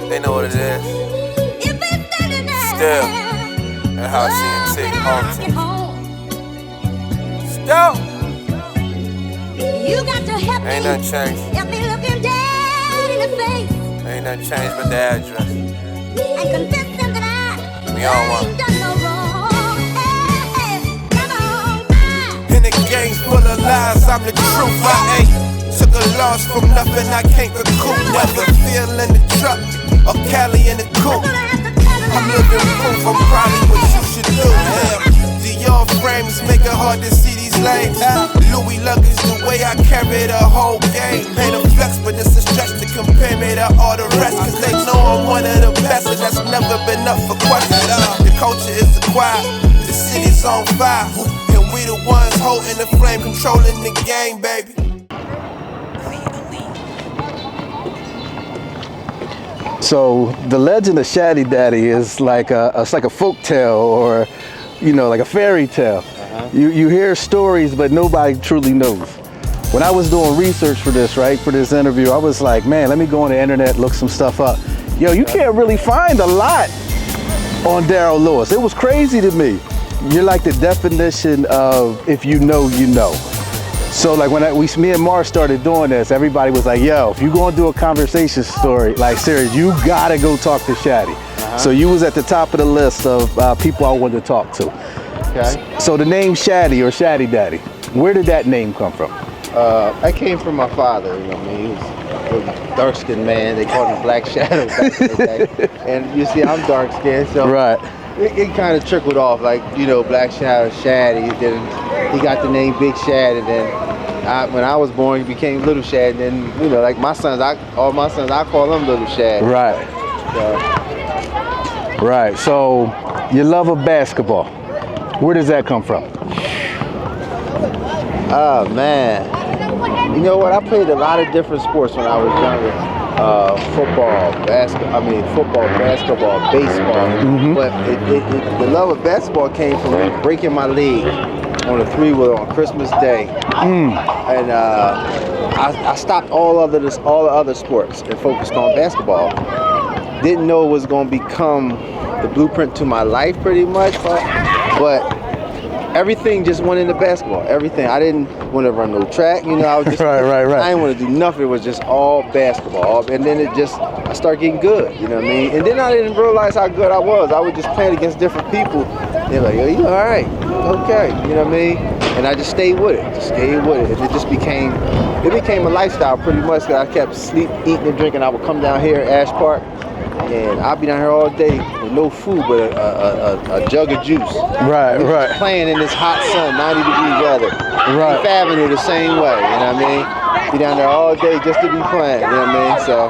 They know what it is. Still, that's how I see it home. Still, ain't nothing changed. Ain't nothing changed but the address. We on one. In the game full of lies, I'm the truth. I ain't took a loss from nothing I can't recoup. Never feel in the truck or Cali in the coupe. I'm living proof, I'm probably what you should do. Dior frames make it hard to see these lanes. Louis luggage, the way I carry the whole game. Paint a flex, but it's a stretch to compare me to all the rest. Cause they know I'm one of the best, and that's never been up for question. The culture is acquired, the city's on fire, and we the ones holding the flame, controlling the game, baby. So the legend of Shaddy Daddy is like it's like a folk tale, or like a fairy tale. You hear stories, but nobody truly knows. When I was doing research for this, for this interview, I was like, man, let me go on the internet, look some stuff up. Yo, you can't really find a lot on Daryl Lewis. It was crazy to me. You're like the definition of if you know, you know. So like when me and Mars started doing this, everybody was like, yo, if you're gonna do a conversation story, like serious, you gotta go talk to Shaddy. So you was at the top of the list of people I wanted to talk to. Okay. So the name Shaddy or Shaddy Daddy, where did that name come from? I came from my father, He was a dark-skinned man. They called him Black Shadow back in the day. And you see, I'm dark-skinned, so it kind of trickled off, like, Black Shadow, Shaddy. Then he got the name Big Shad, and then when I was born, he became Little Shad. And then, like all my sons, I call them Little Shad. Right, so your love of basketball, where does that come from? Oh, man. You know what? I played a lot of different sports when I was younger. Football, basketball, baseball. But the love of basketball came from breaking my leg on a 3-wheeler on Christmas Day. And I stopped all the other sports and focused on basketball. Didn't know it was going to become the blueprint to my life pretty much, but everything just went into basketball. Everything. I didn't want to run no track. I was just right. I didn't want to do nothing. It was just all basketball. And then I started getting good. You know what I mean? And then I didn't realize how good I was. I was just playing against different people. They're like, yo, you all right? Okay. You know what I mean? And I just stayed with it. And it just became a lifestyle pretty much. Cause I kept eating and drinking. I would come down here at Ash Park, and I'll be down here all day with no food but a jug of juice. Right. Playing in this hot sun, 90-degree weather. Fifth Avenue the same way, you know what I mean? Be down there all day just to be playing, you know what I mean? So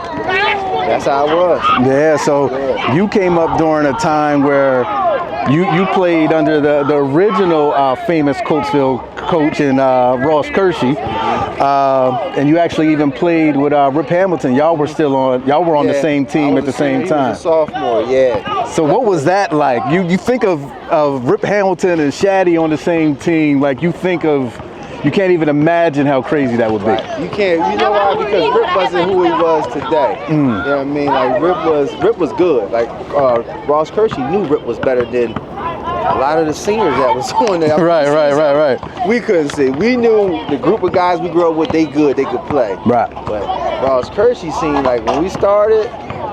that's how it was. Yeah, so you came up during a time where you played under the original famous Coatesville coach in Ross Kershey. And you actually even played with Rip Hamilton. Y'all were on the same team at the same time. He was a sophomore, yeah. So what was that like? You think of Rip Hamilton and Shaddy on the same team, like you can't even imagine how crazy that would be. You can't, you know why? Because Rip wasn't who he was today. You know what I mean? Like Rip was good. Like Ross Kershey knew Rip was better than a lot of the seniors that was on there. Right. We couldn't see. We knew the group of guys we grew up with, they could play. Right. But Ross Kershey seemed like when we started,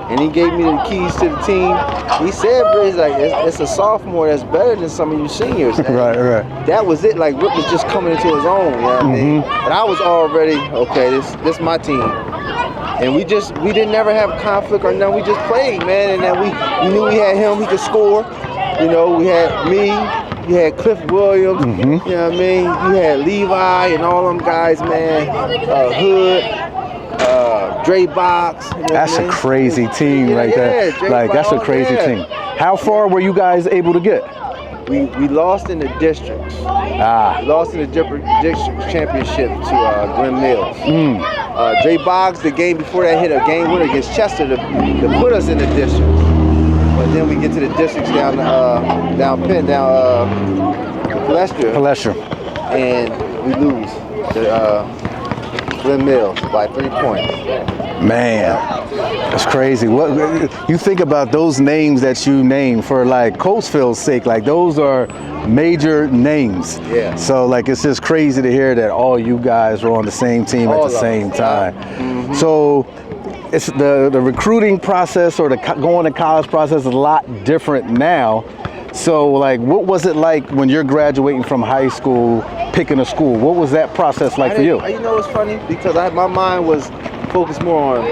and he gave me the keys to the team, he said, bro, he's like, it's a sophomore that's better than some of you seniors. Right. That was it. Like Rip was just coming into his own, you know what I mean? And I was already, okay, this my team. And we didn't never have conflict or nothing. We just played, man. And then we knew we had him, he could score. We had me, you had Cliff Williams, you know what I mean? You had Levi and all them guys, man. Hood, Dre Box. That's a crazy team right there. Like, that's a crazy team. How far were you guys able to get? We lost in the districts. We lost in the district championship to Glen Mills. Dre Boggs, the game before that, hit a game winner against Chester to put us in the districts. But then we get to the districts down Palestra, and we lose to Glen Mills by 3 points. Man, That's crazy. What you think about those names that you name for like Coatesville's sake? Like those are major names. Yeah. So like it's just crazy to hear that all you guys were on the same team at the same time. Mm-hmm. So it's the recruiting process or the going to college process is a lot different now. So like what was it like when you're graduating from high school, picking a school? What was that process like for you? You know, it's funny because my mind was focused more on,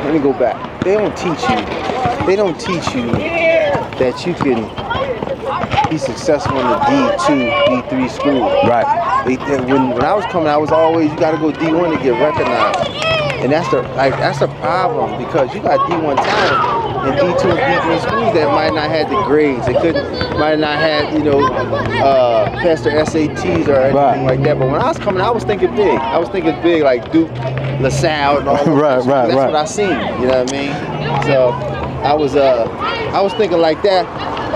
let me go back. They don't teach you that you can be successful in the D2, D3 school. Right. When I was coming, I was always, you got to go D1 to get recognized. And that's the problem, because you got D1 talent in D2 and D3 schools that might not have the grades. They might not have, pass their SATs or anything like that. But when I was coming, I was thinking big. I was thinking big, like Duke, LaSalle, and all that. That's what I seen. You know what I mean? So I was thinking like that.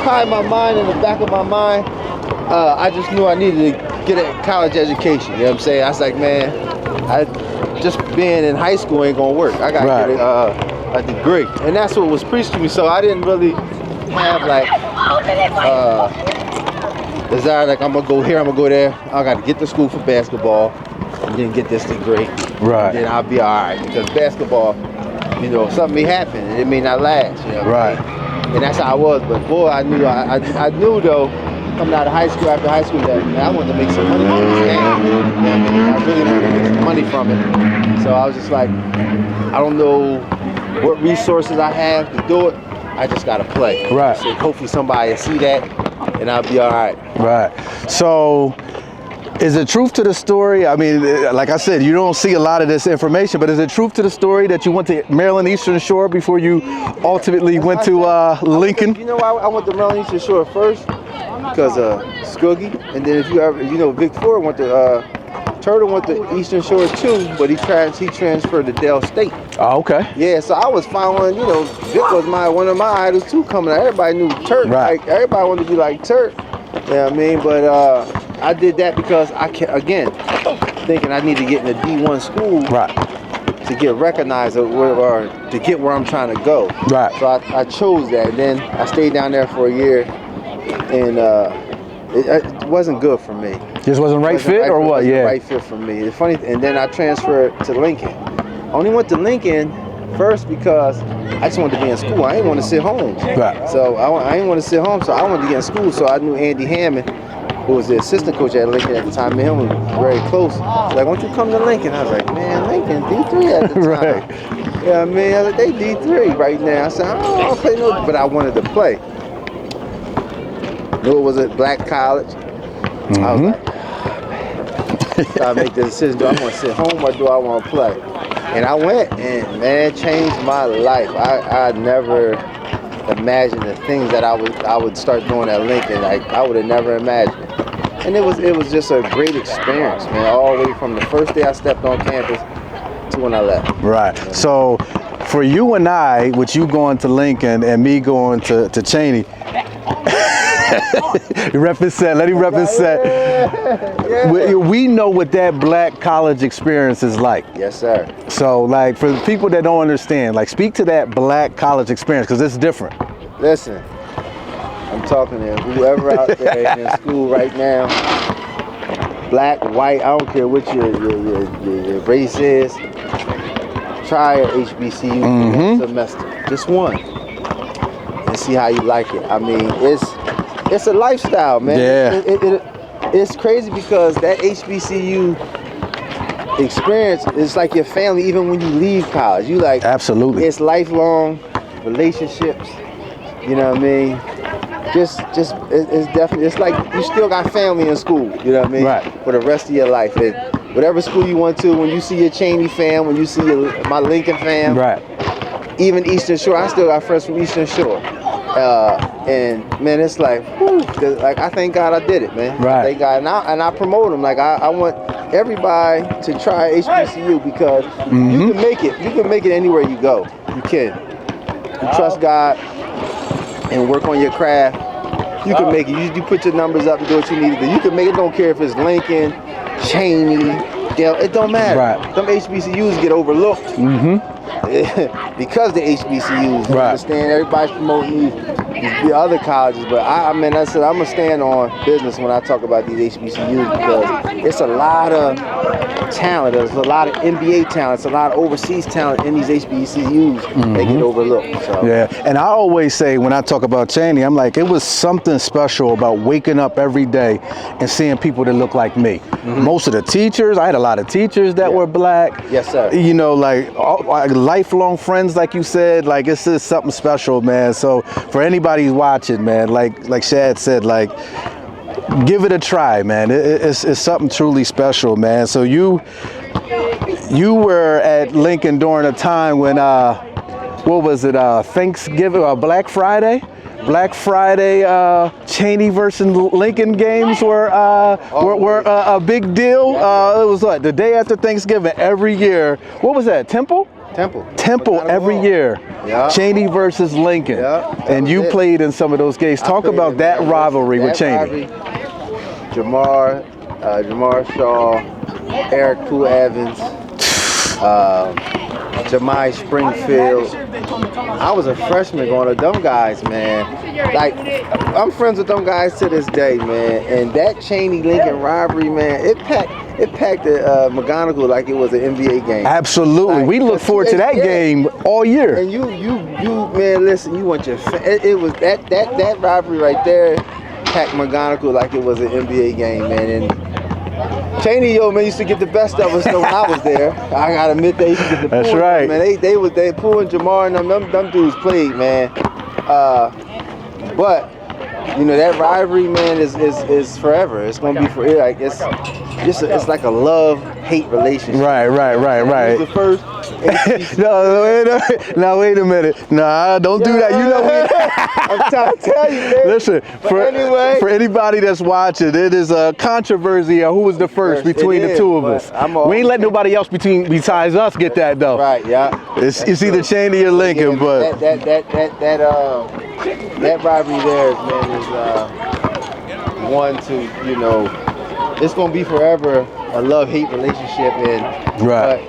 Probably my mind, in the back of my mind, I just knew I needed to get a college education. You know what I'm saying? I was like, man, just being in high school ain't gonna work. I gotta get a degree, and that's what was preached to me. So I didn't really have like desire, like I'm gonna go here, I'm gonna go there. I gotta get to school for basketball, and then get this degree. Right. And then I'll be all right, because basketball, something may happen, and it may not last. Right. And that's how I was. But boy, I knew though, coming out of high school, after high school, that man, I wanted to make some money from this game. I really wanted to make some money from it. So I was just like, I don't know what resources I have to do it. I just gotta play. Right. So hopefully somebody will see that, and I'll be all right. Right. So, is it truth to the story? I mean, like I said, you don't see a lot of this information, but is it truth to the story that you went to Maryland Eastern Shore before you ultimately went to Lincoln? I went to Maryland Eastern Shore first because Skokie, and then if you ever, Vic Ford went to Turtle went to Eastern Shore too, but he transferred to Dell State. Oh, okay. Yeah, so I was following, Vic was one of my idols too coming out. Everybody knew Turk. Right. Like, everybody wanted to be like Turk. You know what I mean? But I did that because thinking I need to get in a D1 school. Right. To get recognized or to get where I'm trying to go. Right. So I chose that. And then I stayed down there for a year, and it wasn't good for me. Just wasn't right fit or what? Yeah. Right fit for me. It's funny. And then I transferred to Lincoln. I only went to Lincoln first because I just wanted to be in school. I didn't want to sit home. Right. So I didn't want to sit home. So I wanted to get in school. So I knew Andy Hammond, who was the assistant coach at Lincoln at the time. Me and him were very close. He's like, why don't you come to Lincoln? I was like, man, Lincoln, D3 at the time. Right. Yeah, man, I was like, they D3 right now. I said, I don't play no, but I wanted to play. Knew it was a black college. Mm-hmm. I was like, so I make the decision, do I want to sit home or do I want to play? And I went, and man, it changed my life. I never imagined the things that I would start doing at Lincoln. Like, I would have never imagined. And it was just a great experience, man, all the way from the first day I stepped on campus to when I left. Right. So for you and I, with you going to Lincoln and me going to Cheney, represent. Let him represent. Yeah. We know what that black college experience is like. Yes, sir. So, like, for the people that don't understand, like, speak to that black college experience, because it's different. Listen, I'm talking to whoever out there in school right now, black, white, I don't care what your race is. Try a HBCU for semester, just one, and see how you like it. I mean, it's a lifestyle, man. Yeah. It's crazy because that HBCU experience is like your family. Even when you leave college, you like absolutely. It's lifelong relationships. You know what I mean? It's definitely, it's like you still got family in school. You know what I mean? Right. For the rest of your life. And whatever school you went to, when you see your Cheney fam, when you see my Lincoln fam, right. Even Eastern Shore, I still got friends from Eastern Shore. And man, it's like, whew, like I thank God I did it, man. Right. Thank God, and I promote them. Like I want everybody to try HBCU because you can make it. You can make it anywhere you go. You can. You trust God and work on your craft. You can make it. You put your numbers up and do what you need to do. You can make it. Don't care if it's Lincoln, Cheney, Dale. It don't matter. Right. Them HBCUs get overlooked. because the HBCUs. You Right. understand? Everybody's promoting these other colleges, but I mean, I said I'm gonna stand on business when I talk about these HBCUs because it's a lot of talent. There's a lot of NBA talent. It's a lot of overseas talent in these HBCUs. They get overlooked. So. Yeah, and I always say when I talk about Cheney, I'm like, it was something special about waking up every day and seeing people that look like me. Most of the teachers, I had a lot of teachers that were black. Yes, sir. You know, like lifelong friends, like you said, like it's just something special, man. So for anybody who's watching, man, like Shad said, like, give it a try, man. It's something truly special, man. So you were at Lincoln during a time when what was it? Thanksgiving or Black Friday? Black Friday Cheney versus Lincoln games were a big deal. It was what, the day after Thanksgiving every year. What was that? Temple every year. Yeah. Cheney versus Lincoln. Yeah, and you played in some of those games. Talk about that rivalry with Cheney. Jamar Shaw, Eric Pooh Evans, Jemai Springfield. I was a freshman going to them guys, man. Like, I'm friends with them guys to this day, man. And that Cheney-Lincoln rivalry, man, it packed McGonigal like it was an NBA game. Absolutely. Like, we look forward to that game all year. And you, man, listen, you want your it was that rivalry right there packed McGonigal like it was an NBA game, man. And Cheney, man, used to get the best of us when I was there. I gotta admit they used to get the That's Pooh, right. man. They Pooh and Jamar and them dudes played, man. But you know that rivalry, man, is forever. It's gonna be forever. Like it's like a love-hate relationship. Right. Who's the first? No, wait a minute. Nah, don't do that. You know I'm trying to tell you, man. Listen, Anyway, for anybody that's watching, it is a controversy on who was the first between the two of us. We ain't let nobody else besides us get that though. Right, yeah. It's either Cheney or Lincoln, but that rivalry there, man, is one to, you know, it's gonna be forever a love-hate relationship, and right.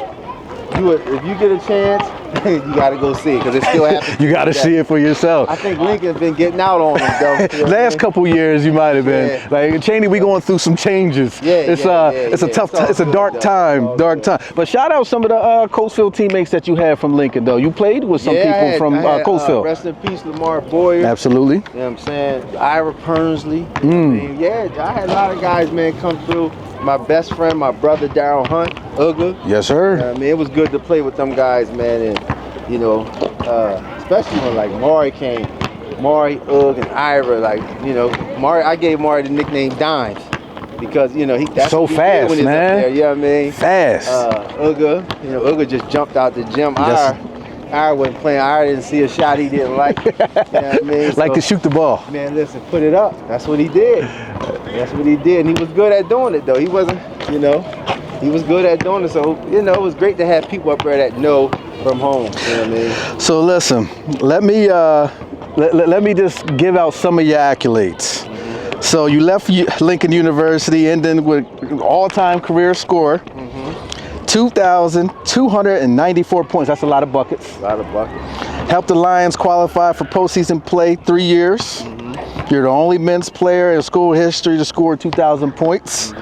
If you get a chance, you gotta go see it because it still happens. You gotta see it for yourself. I think Lincoln's been getting out on him though. You know Last couple years, you might have been. Yeah. Like Cheney, we going through some changes. It's a tough, it's a dark time. But shout out some of the Coatesville teammates that you had from Lincoln, though. You played with some people from Coatesville. Rest in peace, Lamar Boyer. Absolutely. You know what I'm saying? Ira Pernsley. I mean, yeah, I had a lot of guys, man, come through. My best friend, my brother Darryl Hunt, Uga. Yes, sir. I mean, it was good to play with them guys, man, and you know, especially when like Maury came, Maury, and Ira, like, you know, Maury. I gave Maury the nickname Dimes because you know that's so fast, when he's man. Up there, you know what I mean? Fast. Uga, you know, Uga just jumped out the gym. Ira wasn't playing. Ira didn't see a shot he didn't like. You know what I mean? Like to shoot the ball. Man, listen, put it up. That's what he did. That's what he did. And he was good at doing it, though. He wasn't, you know, he was good at doing it. So, you know, it was great to have people up there that know from home. You know what I mean? So listen, let me just give out some of your accolades. So you left Lincoln University, ending with all-time career score. 2,294 points. That's a lot of buckets. A lot of buckets. Helped the Lions qualify for postseason play 3 years. You're the only men's player in school history to score 2,000 points.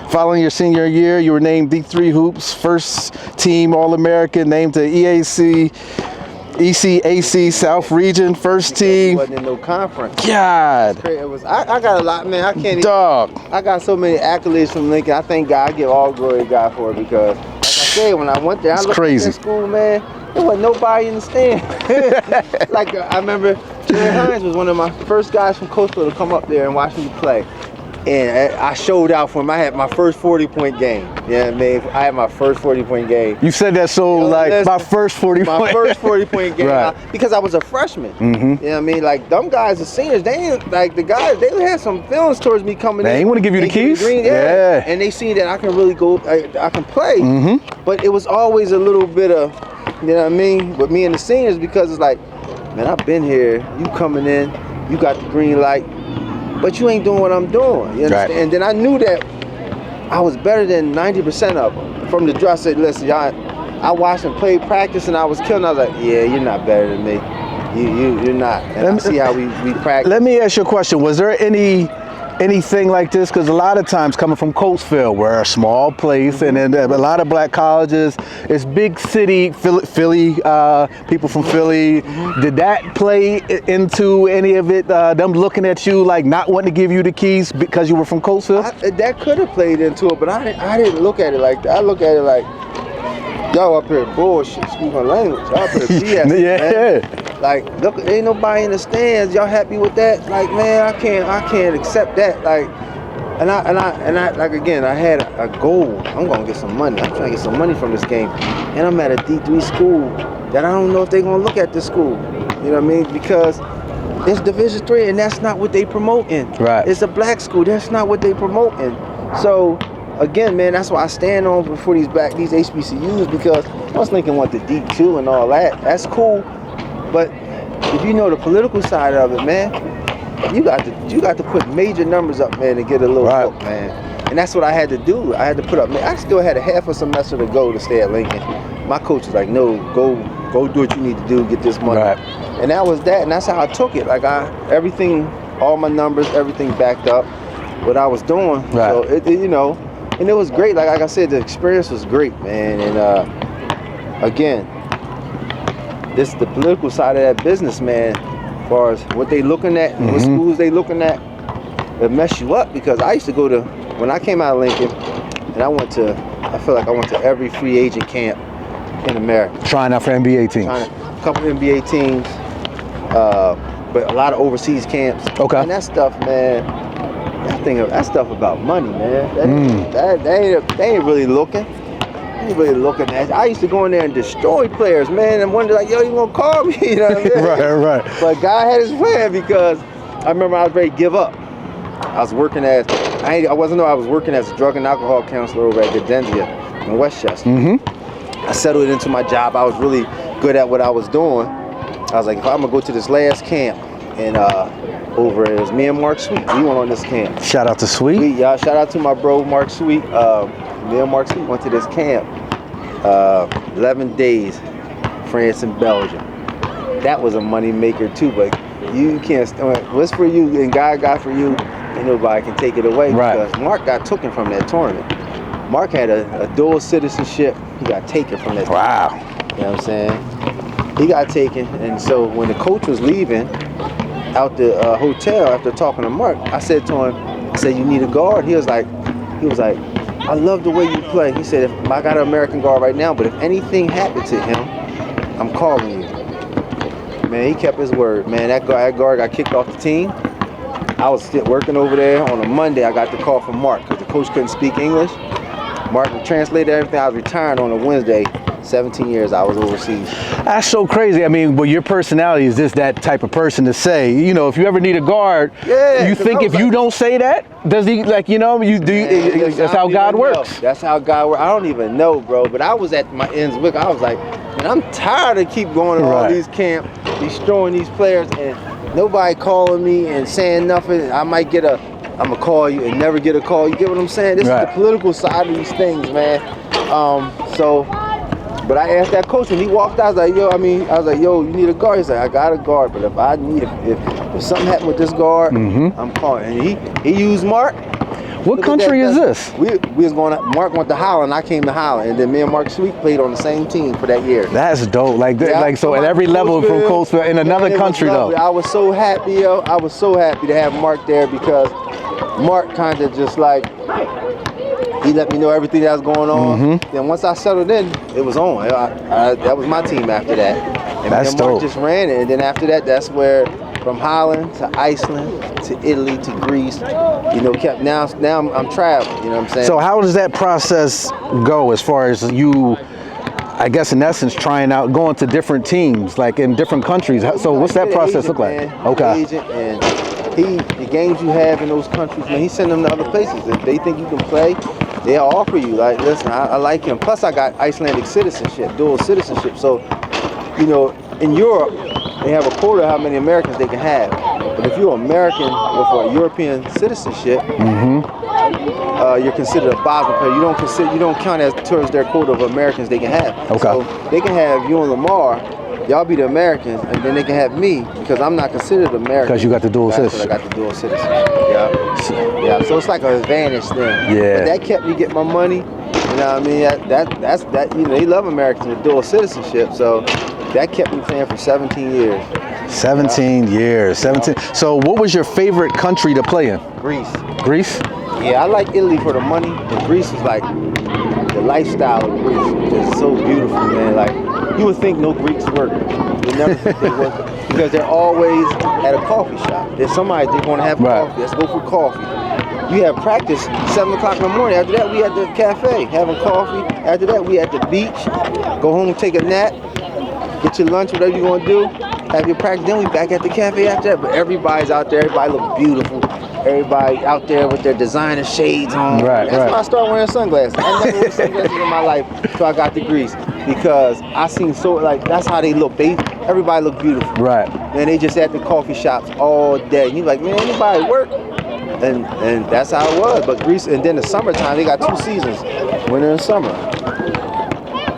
Following your senior year, you were named D3 Hoops first team All-American, named to ECAC South Region first team. Wasn't in no conference. God. It was. I got a lot, man. I can't even. Dog. I got so many accolades from Lincoln. I thank God. I give all glory to God for it because, like I said, when I went there, I looked crazy. at that school, man. There wasn't nobody in the stand. Like I remember, Jerry Hines was one of my first guys from Coastal to come up there and watch me play. And I showed out for him. I had my first 40-point game. You know what I mean? I had my first 40-point game. You said that so like listen, my first 40 my point. first 40-point game. Right. Because I was a freshman. You know what I mean? Like, them guys, the seniors, they ain't, like, the guys, they had some feelings towards me coming in. They ain't want to give you the keys? Yeah. And they see that I can really go, I can play. But it was always a little bit of, you know what I mean, with me and the seniors, because it's like, man, I've been here. You coming in, you got the green light, but you ain't doing what I'm doing. You understand? Right. And then I knew that I was better than 90% of them. From the draw, I said, listen, y'all, I watched him play practice, and I was killing. I was like, yeah, you're not better than me. You're not. And I see how we practice. Let me ask you a question. Was there anything like this? Because a lot of times coming from Coatesville, we're a small place, and then a lot of black colleges, it's big city, Philly, people from Philly. Did that play into any of it, them looking at you like not wanting to give you the keys because you were from Coatesville? That could have played into it, but I didn't look at it like that. I look at it like, y'all up here bullshit, excuse my language. Y'all up here BS, yeah. man. Like, look, ain't nobody in the stands. Y'all happy with that? Like, man, I can't accept that. Like, and I like, again, I had a goal. I'm gonna get some money. I'm trying to get some money from this game, and I'm at a D3 school that I don't know if they're gonna look at this school. You know what I mean? Because it's Division III, and that's not what they promoting. Right. It's a black school. That's not what they promoting. So, again, man, that's why I stand on for these HBCUs, because West Lincoln want the D2 and all that. That's cool. But if you know the political side of it, man, you got to put major numbers up, man, to get a little book, man. And that's what I had to do. I had to put up. Man, I still had a half a semester to go to stay at Lincoln. My coach was like, "No, go do what you need to do, get this money." Right. And that was that, and that's how I took it. Like everything, all my numbers, everything backed up what I was doing. Right. So it you know, and it was great. Like I said, the experience was great, man. And again, this the political side of that business, man, as far as what they looking at and what schools they looking at, it mess you up. Because I used to go to, when I came out of Lincoln, and I feel like I went to every free agent camp in America. Trying out for NBA teams. A couple NBA teams, but a lot of overseas camps. Okay. And that stuff, man, that stuff about money, man. They ain't really looking. At. I used to go in there and destroy players, man, and wonder like, yo, you gonna call me? You know what I mean? Right. But God had his plan, because I remember I was ready to give up. I was working as I was working as a drug and alcohol counselor over at Gadenzia in Westchester. I settled into my job. I was really good at what I was doing. I was like, if I'm gonna go to this last camp, and it was me and Mark Sweet. We went on this camp. Shout out to Sweet. Shout out to my bro Mark Sweet. Me and Mark Sweet went to this camp. 11 days, France and Belgium. That was a money maker too, but you can't. What's for you and God got for you, and nobody can take it away. Right. Because Mark got taken from that tournament. Mark had a dual citizenship. He got taken from that. Wow. Tournament. You know what I'm saying? He got taken, and so when the coach was leaving out the hotel after talking to Mark, I said to him, I said, "You need a guard?" He was like, "I love the way you play." He said, "If I got an American guard right now, but if anything happened to him, I'm calling you." Man, he kept his word, man. That guard got kicked off the team. I was still working over there. On a Monday, I got the call from Mark, because the coach couldn't speak English. Mark translated everything. I was retired on a Wednesday. 17 years I was overseas. That's so crazy. I mean, but your personality is just that type of person to say, you know, if you ever need a guard, you think if you don't say that, does he, like, you know, that's how God works. That's how God works. I don't even know, bro, but I was at my ends with, I was like, man, I'm tired of keep going to all these camps, destroying these players, and nobody calling me and saying nothing. I might get I'm gonna call you and never get a call. You get what I'm saying? This is the political side of these things, man. But I asked that coach when he walked out. I was like, yo, you need a guard? He's like, I got a guard, but if something happened with this guard, I'm calling. And he used Mark. What country is this? We was going. Mark went to Holland. I came to Holland, and then me and Mark Sweet played on the same team for that year. That's dope. So at every level from Coatesville in another country though. I was so happy, yo. I was so happy to have Mark there, because Mark kind of just like, he let me know everything that was going on. Then once I settled in, it was on. That was my team after that. And that's Mark dope. Just ran it, and then after that, that's where from Holland to Iceland to Italy to Greece, you know, kept now I'm traveling. You know what I'm saying? So how does that process go as far as you, I guess in essence, trying out, going to different teams, like in different countries? So what's that process look like? Man. Okay. Agent, and the games you have in those countries, man, he send them to other places. If they think you can play, they'll offer you. Like, listen, I like him. Plus, I got Icelandic citizenship, dual citizenship. So, you know, in Europe, they have a quota of how many Americans they can have. But if you're American with a European citizenship, you're considered a Bosman player. You don't count as towards their quota of Americans they can have. Okay. So they can have you and Lamar. Y'all be the Americans, and then they can have me because I'm not considered American. Because you got the dual That's citizenship. what I got the dual citizenship. Yeah. So it's like an advantage thing. Yeah. But that kept me getting my money. You know what I mean? That's you know, they love Americans with dual citizenship. So that kept me playing for 17 years. 17 years. 17. So what was your favorite country to play in? Greece. Greece? Yeah, I like Italy for the money, but Greece is like the lifestyle of Greece is so beautiful, man. Like you would think no Greeks work. You never think they work because they're always at a coffee shop. There's somebody they're going to have coffee. Let's go for coffee. You have practice 7 o'clock in the morning. After that, we at the cafe having coffee. After that, we at the beach. Go home, take a nap, get your lunch, whatever you want to do. Have your practice. Then we back at the cafe after that. But everybody's out there. Everybody look beautiful. Everybody out there with their designer shades on. That's when I started wearing sunglasses. I never wore sunglasses in my life until I got to Greece because I seen so like that's how they look. Everybody look beautiful. Right. And they just at the coffee shops all day. And you like, man, anybody work? And that's how it was. But Greece, and then the summertime, they got 2 seasons, winter and summer.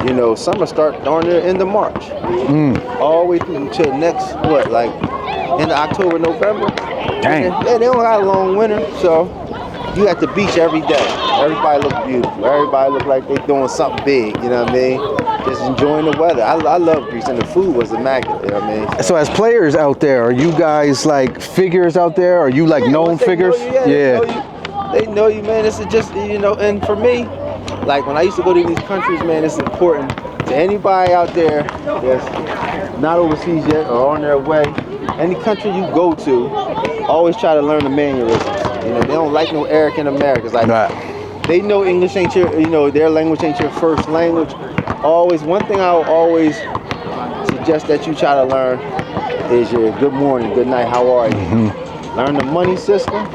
You know, summer start darn near end of March, all the way through to next like end of October, November. Dang. Yeah, they don't got a long winter, so you at the beach every day. Everybody look beautiful. Everybody look like they doing something big. You know what I mean? Just enjoying the weather. I love Greece, and the food was immaculate. You know what I mean? So as players out there, are you guys like figures out there? Are you like known figures? They know you, man. This is just, you know, and for me, like when I used to go to these countries, man, it's important to anybody out there that's not overseas yet or on their way. Any country you go to, always try to learn the mannerisms. You know, they don't like no arrogant Americans. Like they know English ain't your, you know, their language ain't your first language. Always, one thing I will always suggest that you try to learn is your good morning, good night, how are you? Learn the money system.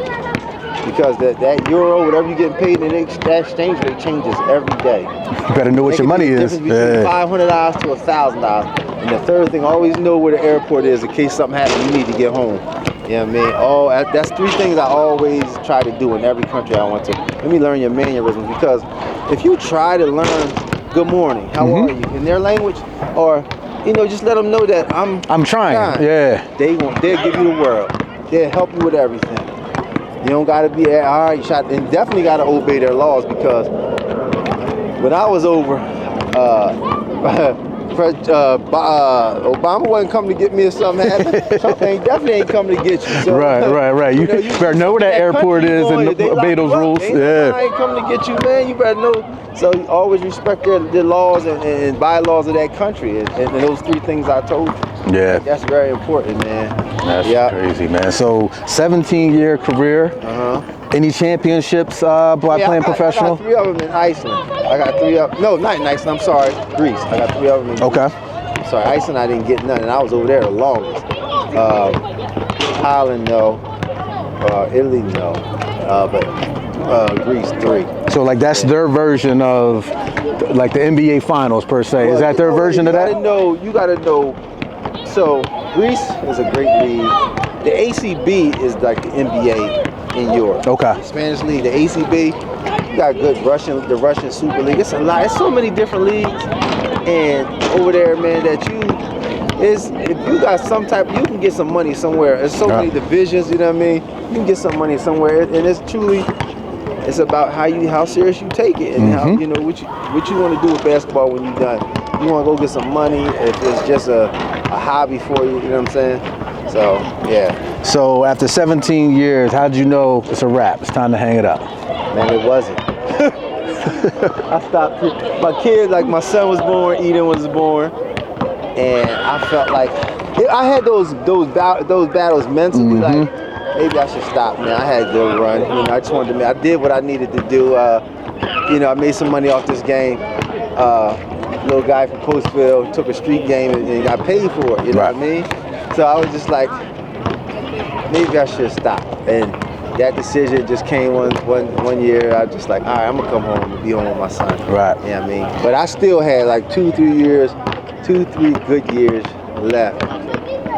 Because that euro, whatever you're getting paid, that exchange rate changes every day. You better know what your money is. Between $500 to $1,000. And the third thing, always know where the airport is in case something happens, you need to get home. You know what I mean? That's 3 things I always try to do in every country I went to. Let me learn your mannerisms, because if you try to learn good morning, how are you, in their language, or you know, just let them know that I'm trying. Yeah. They'll give you the world. They'll help you with everything. You don't gotta be all right shot, and definitely gotta obey their laws, because when I was over, Obama wasn't coming to get me if something happened. Trump definitely ain't coming to get you. So, right. You better know where that airport is and obey those rules. I ain't coming to get you, man. You better know. So you always respect the laws and bylaws of that country, and those 3 things I told you. Yeah. That's very important, man. That's crazy, man. So 17-year career. Any championships by playing professional? I got 3 of them in Iceland. I got 3 of them. No, not in Iceland. I'm sorry, Greece. I got 3 of them in Greece. Okay. I'm sorry, Iceland I didn't get none, and I was over there the longest. Holland, no. Italy, no. But Greece, 3. So like that's their version of like the NBA Finals per se. Is that their version of that? You gotta know. So Greece is a great league. The ACB is like the NBA in Europe. Okay. The Spanish league, the ACB. You got good the Russian Super League. It's a lot. It's so many different leagues, and over there, man, if you got some type, you can get some money somewhere. There's so many divisions. You know what I mean? You can get some money somewhere, and it's truly. It's about how serious you take it, and how, you know, what you want to do with basketball when you're done. You want to go get some money if it's just a hobby for you, you know what I'm saying? So, yeah. So after 17 years, how did you know it's a wrap? It's time to hang it up. Man, it wasn't. I stopped. My kids, like my son was born, Eden was born, and I felt like I had those battles mentally, like, maybe I should stop, man. I had to go run. You know, I just wanted to. I did what I needed to do. You know, I made some money off this game. Little guy from Postville took a street game and got paid for it. You know what I mean? So I was just like, maybe I should stop. And that decision just came one year. I was just like, all right, I'm gonna come home and be home with my son. Right. You know what I mean? But I still had like 2-3 good years left,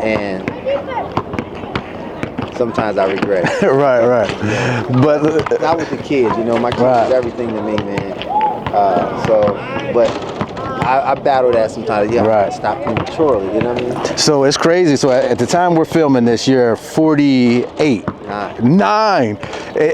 and sometimes I regret it. Right. But Not with the kids, you know. My kids Right. is everything to me, man. But I battle that sometimes. Yeah, Right. I stop prematurely. You know what I mean? so it's crazy. So at the time we're filming this, you're 48. 9.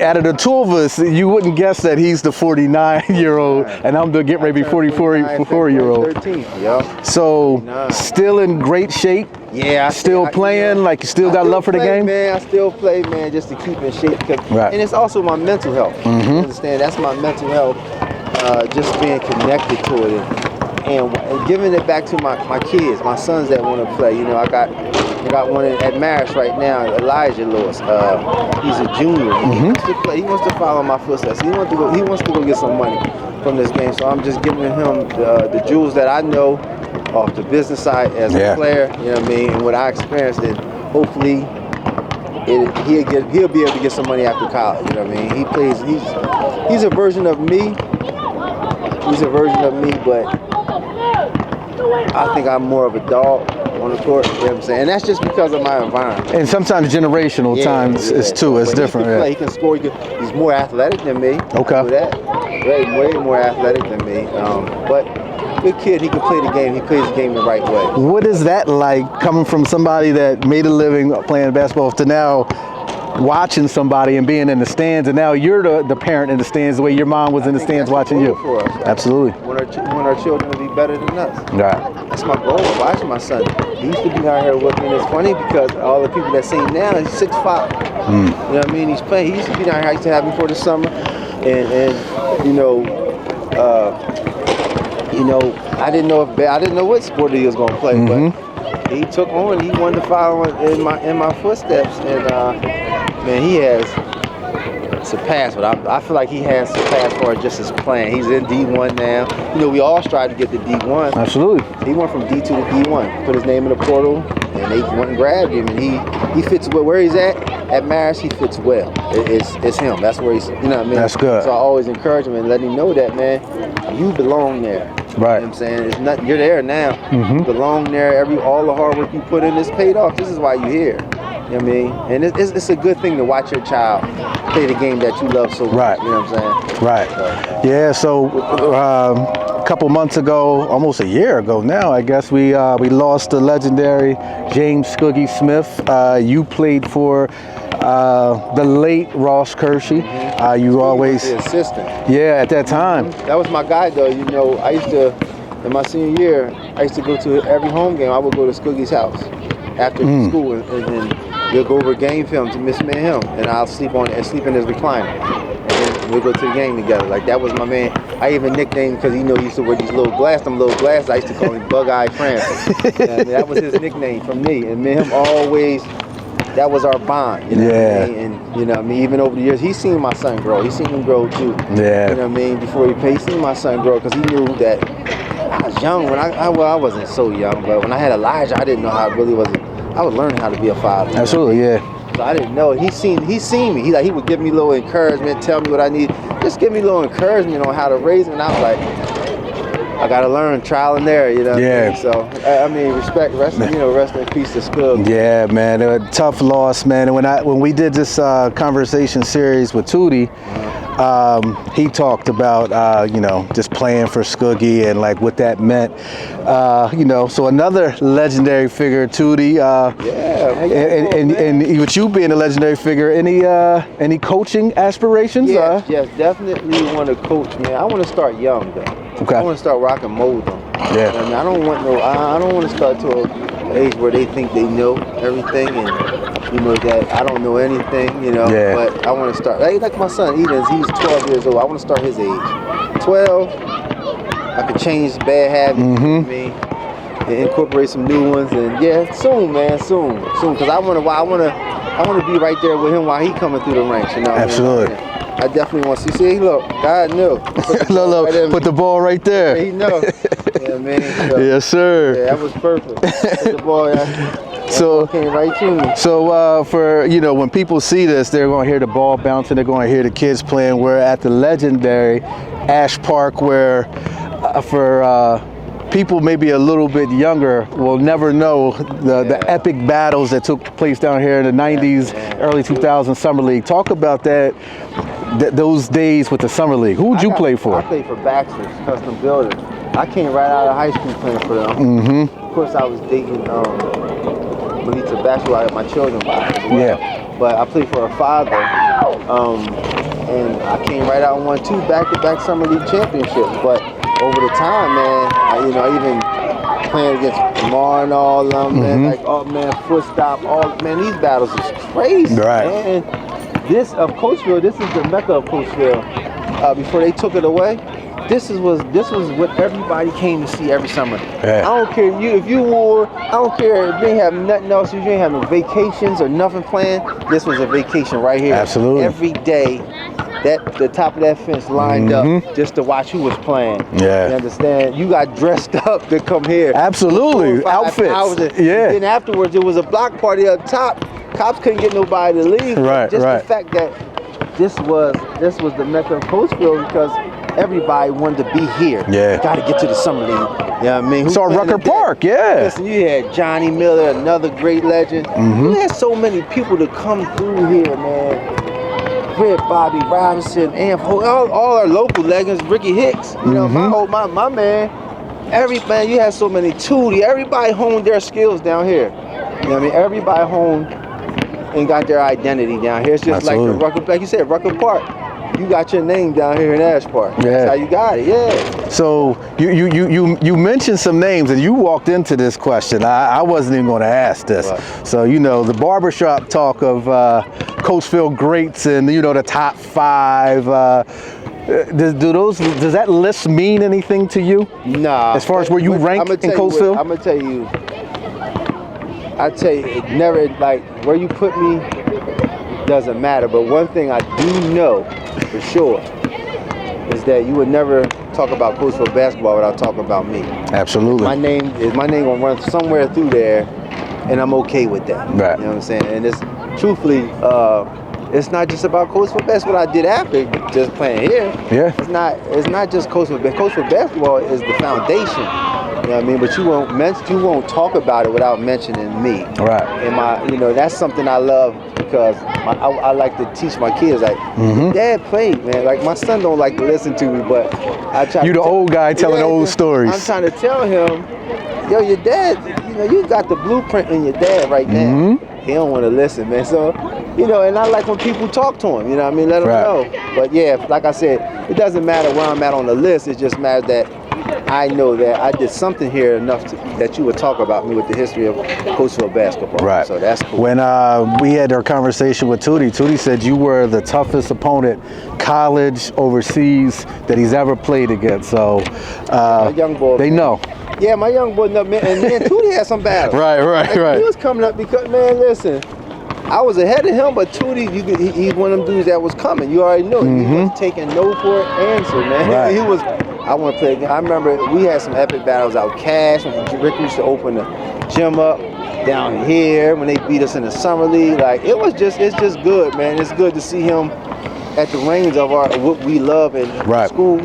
Out of the two of us, you wouldn't guess that he's the 49-year-old, and I'm the getting ready to be 44-year-old. 13. Yeah. So 49. still in great shape. Yeah. Still playing, like you still got love for the game. Man, I still play, man, just to keep in shape. Right. And it's also my mental health. You understand? That's my mental health. Just being connected to it and giving it back to my kids, my sons that want to play. You know, I got one at Marist right now, Elijah Lewis. He's a junior. He wants to play. He wants to follow my footsteps. He wants to go get some money from this game. So I'm just giving him the jewels that I know off the business side as a player. You know what I mean? And what I experienced, and hopefully he'll be able to get some money after college. You know what I mean? He plays. He's a version of me. He's a version of me, but I think I'm more of a dog on the court. You know what I'm saying? And that's just because of my environment. And sometimes generational times is too. It's different. He can score. He's more athletic than me. Okay. Do that. Way more athletic than me. But good kid. He can play the game. He plays the game the right way. What is that like, coming from somebody that made a living playing basketball to now watching somebody and being in the stands, and now you're the parent in the stands the way your mom was in the stands watching you? For us, right? Absolutely. Want our children to be better than us. Right. That's my goal. Watching my son. He used to be out here with me, and it's funny because all the people that see him now, he's 6'5". You know what I mean? He's playing. He used to be down here. I used to have him for the summer, and I didn't know what sport he was gonna play, but he took on. He wanted to follow in my footsteps, and man, he has surpassed. But I feel like he has surpassed for just his playing. He's in D1 now. You know, we all strive to get to D1. Absolutely. He went from D2 to D1. Put his name in the portal, and they went and grabbed him. And he fits well where he's at. At Marist, he fits well. It's him. That's where he's. You know what I mean? That's good. So I always encourage him and let him know that, man, you belong there. Right. You know what I'm saying? It's not, you're there now. You belong there. All the hard work you put in is paid off. This is why you're here. You know what I mean? And it's a good thing to watch your child play the game that you love so much. Right. You know what I'm saying? Right. Yeah, so a couple months ago, almost a year ago now, I guess, we lost the legendary James Skoogie Smith. You played for the late Ross Kershey. You always... The assistant. Yeah, at that time. That was my guy, though. You know, I used to, in my senior year, I used to go to every home game. I would go to Skoogie's house after school, and then we'll go over game film to Miss Me and him, and I'll sleep in his recliner. And then we'll go to the game together. Like, that was my man. I even nicknamed, because he used to wear these little glasses, I used to call him Bug-Eye Francis. And that was his nickname from me. And me and him always, that was our bond, you know what I mean? And, you know what I mean, even over the years, he's seen my son grow. He's seen him grow, too. Yeah. You know what I mean? Before he played, he's seen my son grow, because he knew that I was young when I wasn't so young, but when I had Elijah, I didn't know how it really was. I was learning how to be a father. Absolutely, yeah. So I didn't know. He seen me. He would give me a little encouragement, tell me what I need. Just give me a little encouragement on how to raise him. And I was like, I gotta learn trial and error, you know. Yeah. What I mean? So I mean, rest in peace to Skug. Yeah, man, a tough loss, man. And when we did this conversation series with Tootie, he talked about just playing for Skoogie and like what that meant. So another legendary figure, Tootie. And with you being a legendary figure, any coaching aspirations? Yes, definitely want to coach, man. I want to start young, though. Okay. I want to start rock and mold them. Yeah. I mean, I don't want to start to an age where they think they know everything and that I don't know anything, Yeah. But I want to start like my son Eden. He's 12 years old. I want to start his age. 12. I could change bad habits. You know what I mean? And incorporate some new ones. And yeah, soon, man, soon. Because I want to be right there with him while he coming through the ranks. Absolutely. I definitely want to see. Look, God knew. Put the ball right there. He know. Yeah, man. So, yes, sir. Yeah, that was perfect. Put the ball. So came right to me. So for when people see this, they're going to hear the ball bouncing. They're going to hear the kids playing. We're at the legendary Ash Park, where for people maybe a little bit younger will never know the epic battles that took place down here in the 90s, early 2000s Summer League. Talk about those days with the Summer League. Who would you play for? I played for Baxter's Custom Builders. I came right out of high school playing for them. Mm-hmm. Of course, I was dating Melissa Baxter, who I got my children by as well. Yeah. But I played for her father, and I came right out and won 2 back-to-back Summer League championships. But over the time, man, I even playing against Lamar and all of them, man, like, oh man, foot stop, man, these battles is crazy, right. Man. And this of Coachville, this is the mecca of Coachville. Before they took it away, this was what everybody came to see every summer. Yeah. I don't care if you wore, I don't care if you ain't have nothing else, if you ain't have no vacations or nothing planned. This was a vacation right here. Absolutely. Every day, the top of that fence lined up just to watch who was playing. Yeah. You understand? You got dressed up to come here. Absolutely. Outfits. Yeah. Then afterwards, there was a block party up top. Cops couldn't get nobody to leave. Right. Just the fact that this was the mecca of Coachville because everybody wanted to be here. Yeah. Got to get to the Summer League. You know what I mean? So Rucker Park, yeah. Listen, you had Johnny Miller, another great legend. You had so many people to come through here, man. Fred, Bobby Robinson, Amp, all our local legends, Ricky Hicks. You know, my man. Man, you had so many Tootie. Everybody honed their skills down here. You know what I mean? Everybody honed and got their identity down here. It's just like the Rucker, like you said, Rucker Park. You got your name down here in Ash Park. Yeah. That's how you got it, yeah. So you mentioned some names and you walked into this question. I wasn't even going to ask this. Right. So, the barbershop talk of Coachville greats and, the top 5. Does that list mean anything to you? Nah. As far as where you rank in Coachville? I'm going to tell you, it never, like, where you put me doesn't matter. But one thing I do know for sure is that you would never talk about Coachville basketball without talking about me. Absolutely. My name gonna run somewhere through there, and I'm okay with that. Right. You know what I'm saying? And it's truthfully, it's not just about Coachville basketball. What I did after just playing here. Yeah. It's not just Coachville. Coachville basketball is the foundation. You know what I mean? But you won't talk about it without mentioning me. Right. And that's something I love because I like to teach my kids. Like, Dad played, man. Like, my son don't like to listen to me, but I try. You the old guy telling old stories. I'm trying to tell him, yo, your dad, you got the blueprint in your dad right now. He don't want to listen, man. So, and I like when people talk to him, let him know. But yeah, like I said, it doesn't matter where I'm at on the list. It just matters that I know that I did something here enough that you would talk about me with the history of Coachville basketball. Right. So that's cool. When we had our conversation with Tootie said you were the toughest opponent, college, overseas, that he's ever played against. So young boy, they know. Yeah, my young boy, man, and Tootie had some battles. Right. He was coming up because, man, listen, I was ahead of him, but Tootie, he's one of them dudes that was coming. You already know. He was taking no for an answer, man. Right. I want to play again. I remember we had some epic battles out Cash when Rick used to open the gym up down here when they beat us in the Summer League. Like, it's just good, man. It's good to see him at the reins of what we love in school,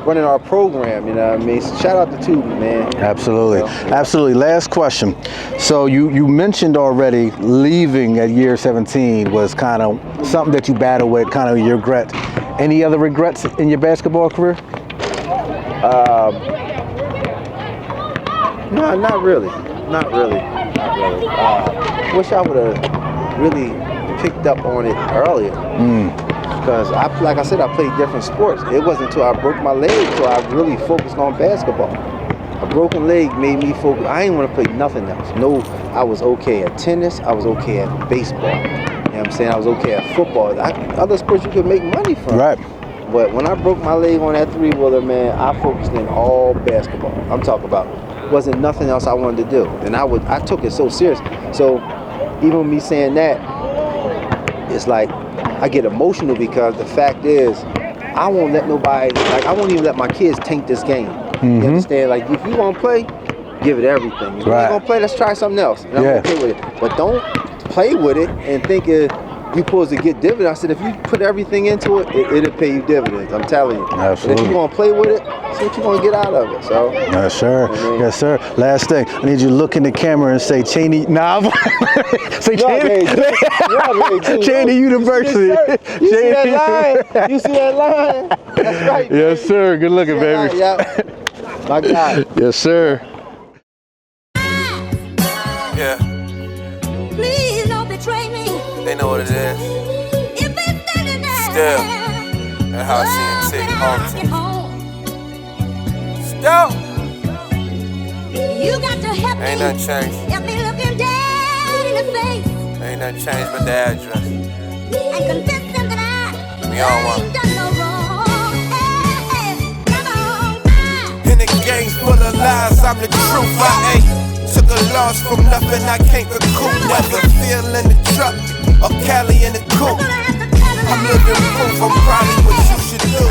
running our program, you know what I mean? So shout out to Tootie, man. Absolutely. Absolutely. Last question. So you mentioned already leaving at year 17 was kind of something that you battled with, kind of your regret. Any other regrets in your basketball career? No, not really. Wish I would have really picked up on it earlier. Because, like I said, I played different sports. It wasn't until I broke my leg until I really focused on basketball. A broken leg made me focus. I didn't want to play nothing else. No, I was okay at tennis. I was okay at baseball. You know what I'm saying? I was okay at football. Other sports you could make money from. Right. But when I broke my leg on that 3-wheeler, man, I focused in all basketball. I'm talking about wasn't nothing else I wanted to do. And I took it so serious. So even with me saying that, it's like I get emotional because the fact is I won't let nobody, I won't even let my kids taint this game. You understand? Like, if you want to play, give it everything. If you ain't going to play, let's try something else. And I'm okay with it. But don't play with it and think you supposed to get dividends. I said, if you put everything into it, it'll pay you dividends. I'm telling you. Absolutely. But if you're gonna play with it, see what you're gonna get out of it. So. Yes, sir. Yes, sir. Last thing, I need you to look in the camera and say Cheney. Nah, say Cheney. Cheney University. You see that line? You see that line? That's right. Yes, sir. Good looking, baby. Yeah. My God. Yes, sir. Yeah. Please don't betray me. They know what it is. If it's standing there. Still. That's how I see it. All the team. Still. You got to help Ain't me. nothing changed. Help me looking dead in the face. Ain't nothing changed but the address. And convince them that We on one. ain't done no wrong. Hey, come on. In the game full of lies, I'm the truth. I ain't took a loss from nothing I can't recoup. Never feel in the truck or Cali in the coupe. I'm living proof, I'm probably what you should do.